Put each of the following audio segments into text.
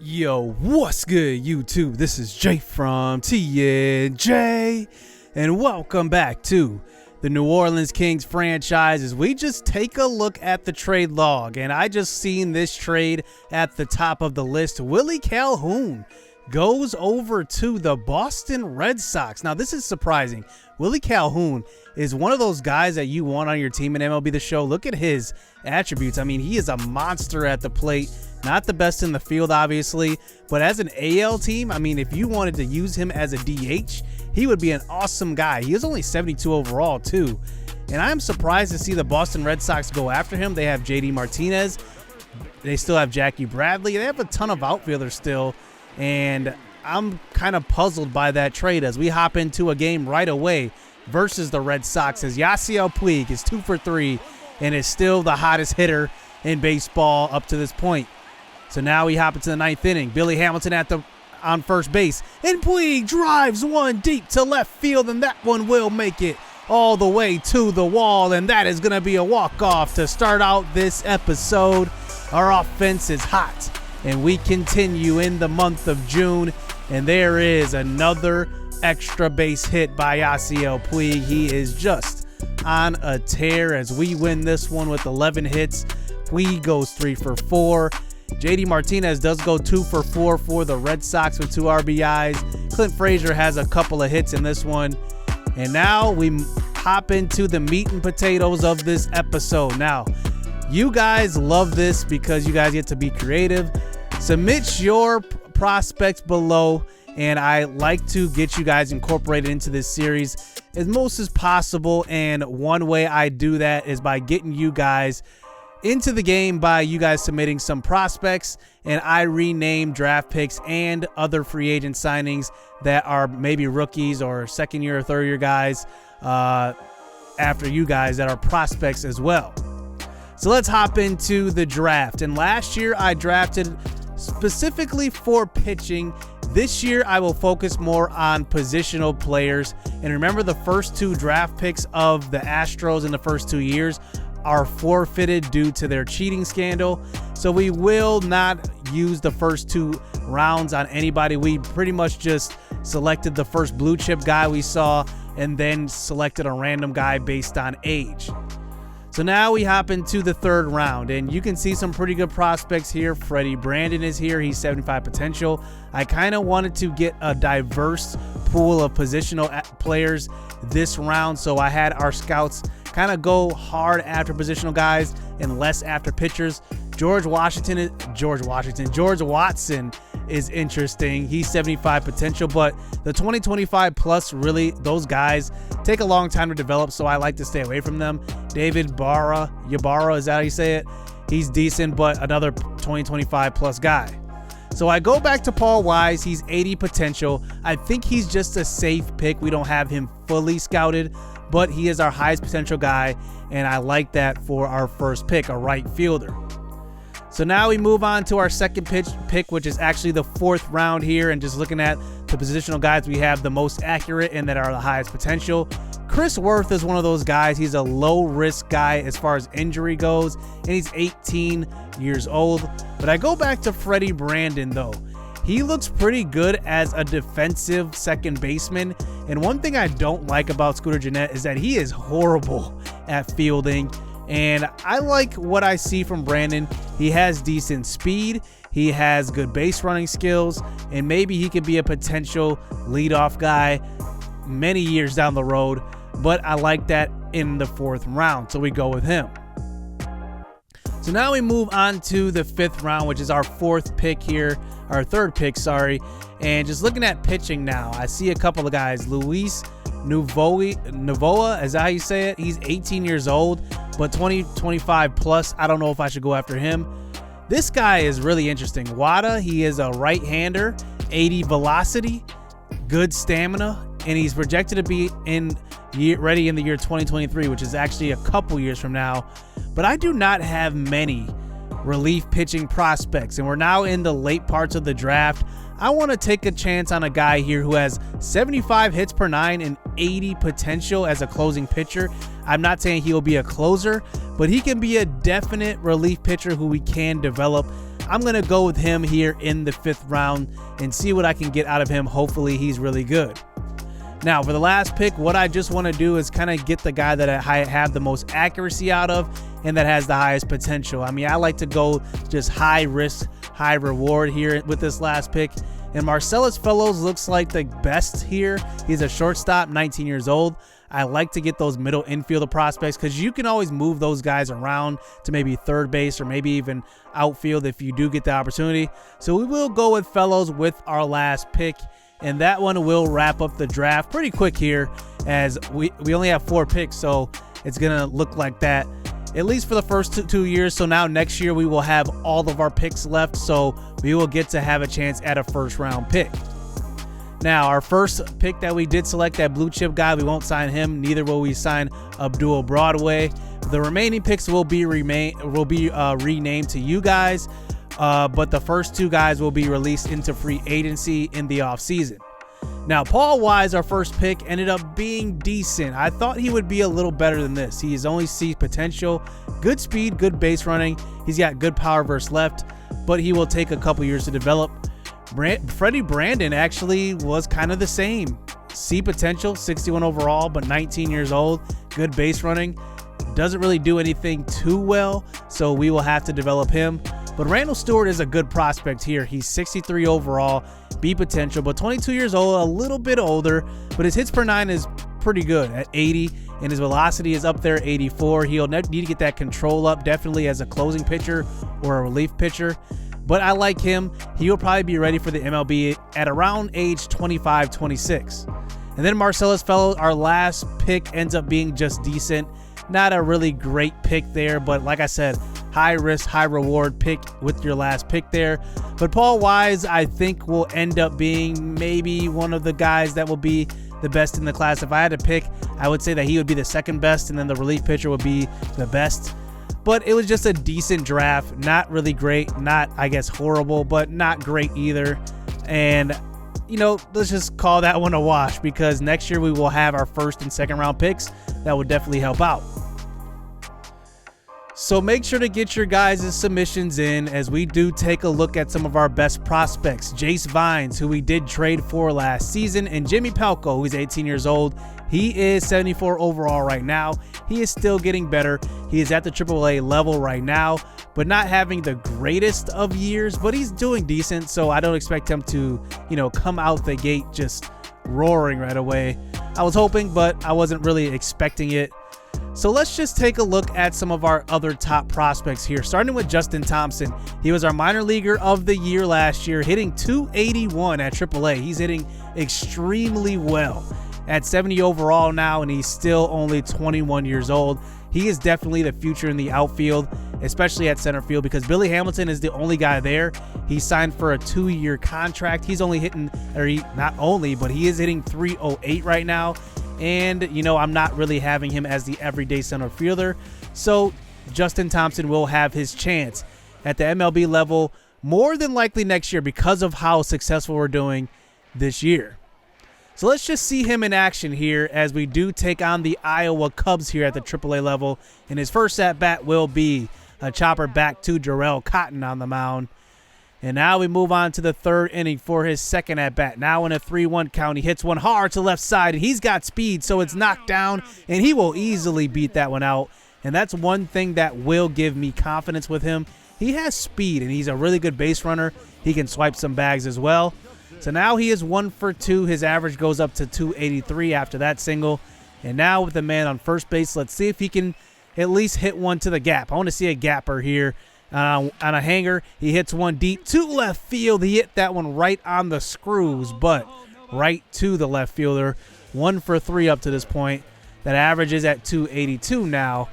Yo, what's good, YouTube? This is Jay from TNJ, and welcome back to the New Orleans Kings franchise as we just take a look at the trade log. And I just seen this trade at the top of the list. Willie Calhoun goes over to the Boston Red Sox. Now, this is surprising. Willie Calhoun is one of those guys that you want on your team in MLB The Show. Look at his attributes. I mean, he is a monster at the plate. Not the best in the field, obviously, but as an AL team, I mean, if you wanted to use him as a DH, he would be an awesome guy. He is only 72 overall, too. And I'm surprised to see the Boston Red Sox go after him. They have JD Martinez. They still have Jackie Bradley. They have a ton of outfielders still. And I'm kind of puzzled by that trade as we hop into a game right away versus the Red Sox as Yasiel Puig is 2 for 3 and is still the hottest hitter in baseball up to this point. So now we hop into the ninth inning. Billy Hamilton on first base. And Puig drives one deep to left field, and that one will make it all the way to the wall. And that is going to be a walk-off to start out this episode. Our offense is hot, and we continue in the month of June. And there is another extra base hit by Yasiel Puig. He is just on a tear as we win this one with 11 hits. Puig goes 3 for 4. JD Martinez does go 2 for 4 for the Red Sox with 2 RBIs. Clint Frazier has a couple of hits in this one. And now we hop into the meat and potatoes of this episode. Now, you guys love this because you guys get to be creative. Submit your prospects below, and I like to get you guys incorporated into this series as most as possible. And one way I do that is by getting you guys into the game by you guys submitting some prospects, and I rename draft picks and other free agent signings that are maybe rookies or second year or third year guys after you guys that are prospects as well. So let's hop into the draft. And last year I drafted specifically for pitching. This year I will focus more on positional players. And remember, the first 2 draft picks of the Astros in the first 2 years are forfeited due to their cheating scandal. So we will not use the first 2 rounds on anybody. We pretty much just selected the first blue chip guy we saw and then selected a random guy based on age. So now we hop into the 3rd round, and you can see some pretty good prospects here. Freddie Brandon is here. He's 75 potential. I kind of wanted to get a diverse pool of positional players this round, so I had our scouts kind of go hard after positional guys and less after pitchers. George Watson is interesting. He's 75 potential, but the 2025 plus, really, those guys take a long time to develop, so I like to stay away from them. David Ybarra, is that how you say it? He's decent, but another 2025 plus guy. So I go back to Paul Wise. He's 80 potential. I think he's just a safe pick. We don't have him fully scouted, but he is our highest potential guy, and I like that for our first pick, a right fielder. So now we move on to our second pick, which is actually the 4th round here, and just looking at the positional guys we have the most accurate and that are the highest potential. Chris Worth is one of those guys. He's a low-risk guy as far as injury goes, and he's 18 years old. But I go back to Freddie Brandon, though. He looks pretty good as a defensive second baseman. And one thing I don't like about Scooter Gennett is that he is horrible at fielding. And I like what I see from Brandon. He has decent speed. He has good base running skills. And maybe he could be a potential leadoff guy many years down the road. But I like that in the 4th round. So we go with him. So now we move on to the 5th round, which is our 4th pick here. Our 3rd pick, sorry. And just looking at pitching now, I see a couple of guys. Luis Novoa, is that how you say it? He's 18 years old, but 2025 plus. I don't know if I should go after him. This guy is really interesting. Wada, he is a right-hander, 80 velocity, good stamina, and he's projected to be ready in the year 2023, which is actually a couple years from now. But I do not have many relief pitching prospects, and we're now in the late parts of the draft. I want to take a chance on a guy here who has 75 hits per 9 and 80 potential as a closing pitcher. I'm not saying he'll be a closer, but he can be a definite relief pitcher who we can develop. I'm going to go with him here in the 5th round and see what I can get out of him. Hopefully he's really good. Now, for the last pick, what I just want to do is kind of get the guy that I have the most accuracy out of and that has the highest potential. I mean, I like to go just high risk, high reward here with this last pick. And Marcellus Fellows looks like the best here. He's a shortstop, 19 years old. I like to get those middle infielder prospects because you can always move those guys around to maybe third base or maybe even outfield if you do get the opportunity. So we will go with Fellows with our last pick. And that one will wrap up the draft pretty quick here, as we only have 4 picks, so it's going to look like that, at least for the first two years. So now next year we will have all of our picks left, so we will get to have a chance at a first-round pick. Now, our first pick that we did select, that blue chip guy, we won't sign him. Neither will we sign Abdul Broadway. The remaining picks will be renamed to you guys. But the first 2 guys will be released into free agency in the offseason. Now, Paul Wise, our first pick, ended up being decent. I thought he would be a little better than this. He is only C potential, good speed, good base running. He's got good power versus left, but he will take a couple years to develop. Freddie Brandon actually was kind of the same. C potential, 61 overall, but 19 years old, good base running. Doesn't really do anything too well, so we will have to develop him. But Randall Stewart is a good prospect here. He's 63 overall, B potential, but 22 years old, a little bit older, but his hits per 9 is pretty good at 80, and his velocity is up there, 84. He'll need to get that control up, definitely as a closing pitcher or a relief pitcher. But I like him. He will probably be ready for the MLB at around age 25, 26. And then Marcellus Fellows, our last pick, ends up being just decent. Not a really great pick there, but like I said, high risk, high reward pick with your last pick there. But Paul Wise, I think, will end up being maybe one of the guys that will be the best in the class. If I had to pick, I would say that he would be the second best, and then the relief pitcher would be the best. But it was just a decent draft. Not really great, not, I guess, horrible, but not great either. And, you know, let's just call that one a wash, because next year we will have our first and second round picks. That would definitely help out. So make sure to get your guys' submissions in as we do take a look at some of our best prospects. Jace Vines, who we did trade for last season, and Jimmy Palco, who's 18 years old. He is 74 overall right now. He is still getting better. He is at the AAA level right now, but not having the greatest of years, but he's doing decent. So I don't expect him to, come out the gate just roaring right away. I was hoping, but I wasn't really expecting it. So let's just take a look at some of our other top prospects here, starting with Justin Thompson. He was our minor leaguer of the year last year, hitting .281 at AAA. He's hitting extremely well at 70 overall now, and he's still only 21 years old. He is definitely the future in the outfield, especially at center field, because Billy Hamilton is the only guy there. He signed for a 2-year contract. He's only hitting, not only, but he is hitting .308 right now. And, I'm not really having him as the everyday center fielder. So Justin Thompson will have his chance at the MLB level more than likely next year because of how successful we're doing this year. So let's just see him in action here as we do take on the Iowa Cubs here at the AAA level. And his first at-bat will be a chopper back to Jarrell Cotton on the mound. And now we move on to the third inning for his second at-bat. Now in a 3-1 count, he hits one hard to left side, and he's got speed, so it's knocked down, and he will easily beat that one out. And that's one thing that will give me confidence with him. He has speed, and he's a really good base runner. He can swipe some bags as well. So now he is 1 for 2. His average goes up to .283 after that single. And now with the man on first base, let's see if he can at least hit one to the gap. I want to see a gapper here. On a hanger, he hits one deep to left field. He hit that one right on the screws, but right to the left fielder. 1 for 3 up to this point. That average is at .282 now.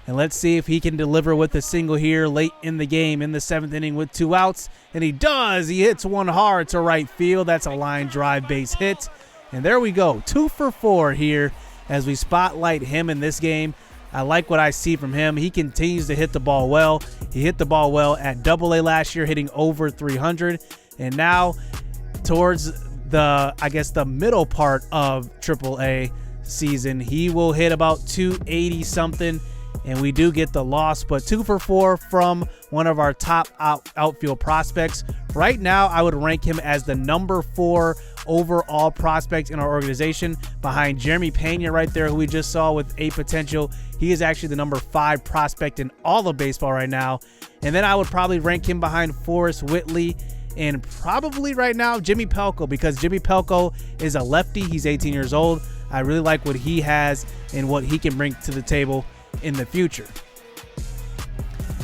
And let's see if he can deliver with a single here late in the game in the 7th inning with 2 outs. And he does. He hits one hard to right field. That's a line drive base hit. And there we go. 2 for 4 here as we spotlight him in this game. I like what I see from him. He continues to hit the ball well. He hit the ball well at AA last year, hitting over 300. And now towards the middle part of AAA season, he will hit about 280 something. and we do get the loss, but 2 for 4 from one of our top outfield prospects. Right now, I would rank him as the number 4 overall prospect in our organization, behind Jeremy Pena right there, who we just saw with a potential. He is actually the number 5 prospect in all of baseball right now. And then I would probably rank him behind Forrest Whitley and probably right now Jimmy Pelko, because Jimmy Pelko is a lefty. He's 18 years old. I really like what he has and what he can bring to the table in the future.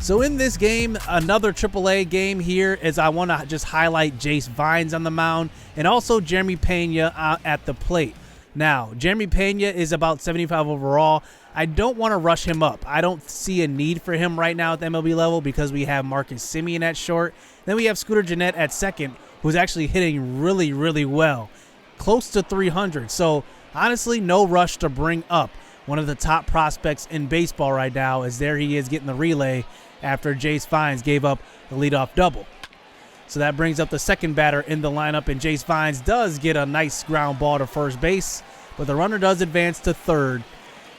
So in this game, another AAA game here, is I want to just highlight Jace Vines on the mound and also Jeremy Pena at the plate. Now, Jeremy Pena is about 75 overall. I don't want to rush him up. I don't see a need for him right now at the MLB level because we have Marcus Semien at short. Then we have Scooter Gennett at second, who's actually hitting really, really well, close to 300. So honestly, no rush to bring up one of the top prospects in baseball right now, as there he is getting the relay after Jace Vines gave up the leadoff double. So that brings up the second batter in the lineup, and Jace Vines does get a nice ground ball to first base, but the runner does advance to third.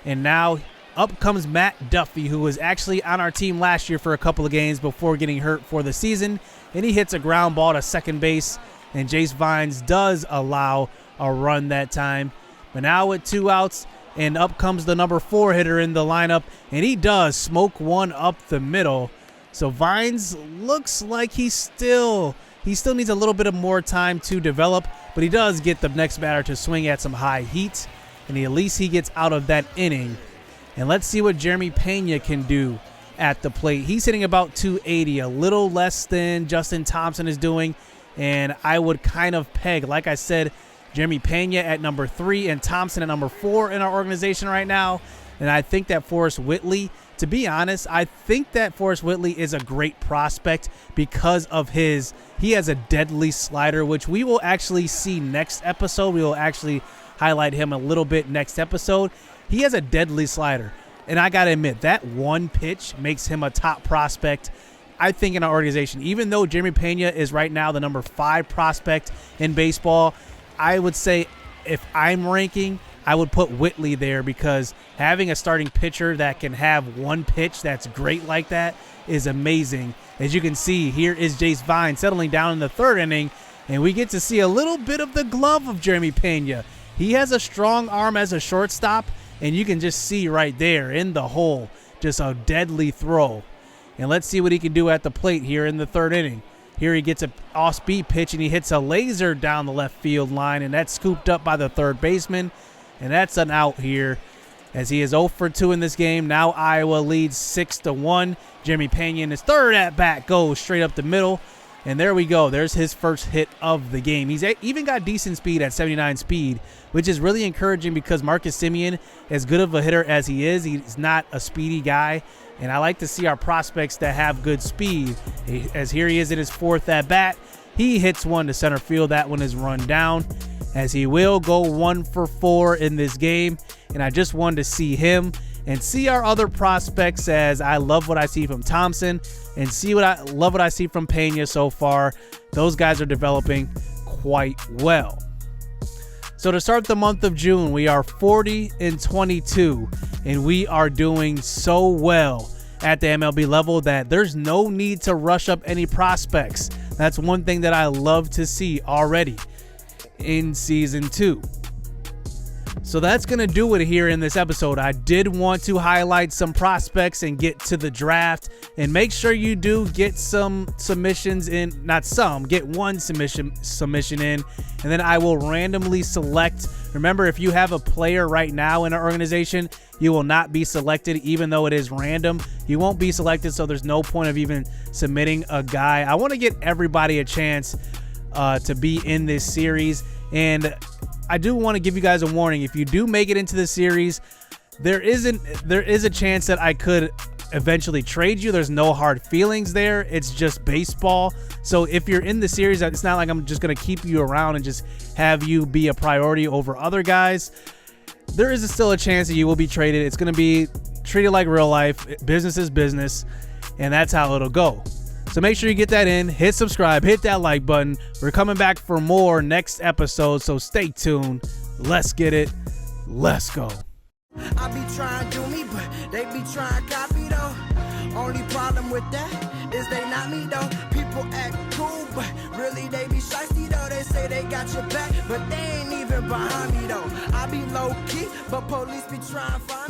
And now up comes Matt Duffy, who was actually on our team last year for a couple of games before getting hurt for the season, and he hits a ground ball to second base, and Jace Vines does allow a run that time. But now with 2 outs, and up comes the number 4 hitter in the lineup, and he does smoke one up the middle. So Vines looks like he still needs a little bit of more time to develop, but he does get the next batter to swing at some high heat, and at least he gets out of that inning. And let's see what Jeremy Pena can do at the plate. He's hitting about 280, a little less than Justin Thompson is doing, and I would kind of peg, like I said, Jeremy Pena at number 3 and Thompson at number 4 in our organization right now. And I think that Forrest Whitley, to be honest, I think that Forrest Whitley is a great prospect because of he has a deadly slider, which we will actually see next episode. We will actually highlight him a little bit next episode. He has a deadly slider, and I got to admit, that one pitch makes him a top prospect, I think, in our organization. Even though Jeremy Pena is right now the number 5 prospect in baseball, I would say if I'm ranking, I would put Whitley there, because having a starting pitcher that can have one pitch that's great like that is amazing. As you can see, here is Jace Vine settling down in the 3rd inning, and we get to see a little bit of the glove of Jeremy Pena. He has a strong arm as a shortstop, and you can just see right there in the hole, just a deadly throw. And let's see what he can do at the plate here in the 3rd inning. Here he gets an off-speed pitch, and he hits a laser down the left field line, and that's scooped up by the 3rd baseman. And that's an out here, as he is 0 for 2 in this game. Now Iowa leads 6-1. Jeremy Pena in his 3rd at-bat goes straight up the middle. And there we go. There's his first hit of the game. He's even got decent speed at 79 speed, which is really encouraging because Marcus Semien, as good of a hitter as he is, he's not a speedy guy. And I like to see our prospects that have good speed. As here he is in his 4th at-bat. He hits one to center field. That one is run down, as he will go 1 for 4 in this game. And I just wanted to see him and see our other prospects, as I love what I see from Thompson and love what I see from Pena so far. Those guys are developing quite well. So to start the month of June, we are 40-22, and we are doing so well at the MLB level that there's no need to rush up any prospects. That's one thing that I love to see already in season 2. So that's going to do it here in this episode. I did want to highlight some prospects and get to the draft, and make sure you do get some submissions in, get one submission in, and then I will randomly select. Remember, if you have a player right now in our organization, you will not be selected, even though it is random. You won't be selected, so there's no point of even submitting a guy. I want to get everybody a chance to be in this series, and I do want to give you guys a warning. If you do make it into the series, there is a chance that I could eventually trade you. There's no hard feelings there. It's just baseball. So if you're in the series, it's not like I'm just going to keep you around and just have you be a priority over other guys. There is still a chance that you will be traded. It's going to be treated like real life. Business is business, and that's how it'll go. So make sure you get that in, hit subscribe, hit that like button. We're coming back for more next episode, so stay tuned. Let's get it. Let's go. I be trying to do me, but they be trying to copy though. Only problem with that is they not me though. People act cool, but really they be shiesty though. They say they got your back, but they ain't even behind me though. I be low key, but police be trying to find me.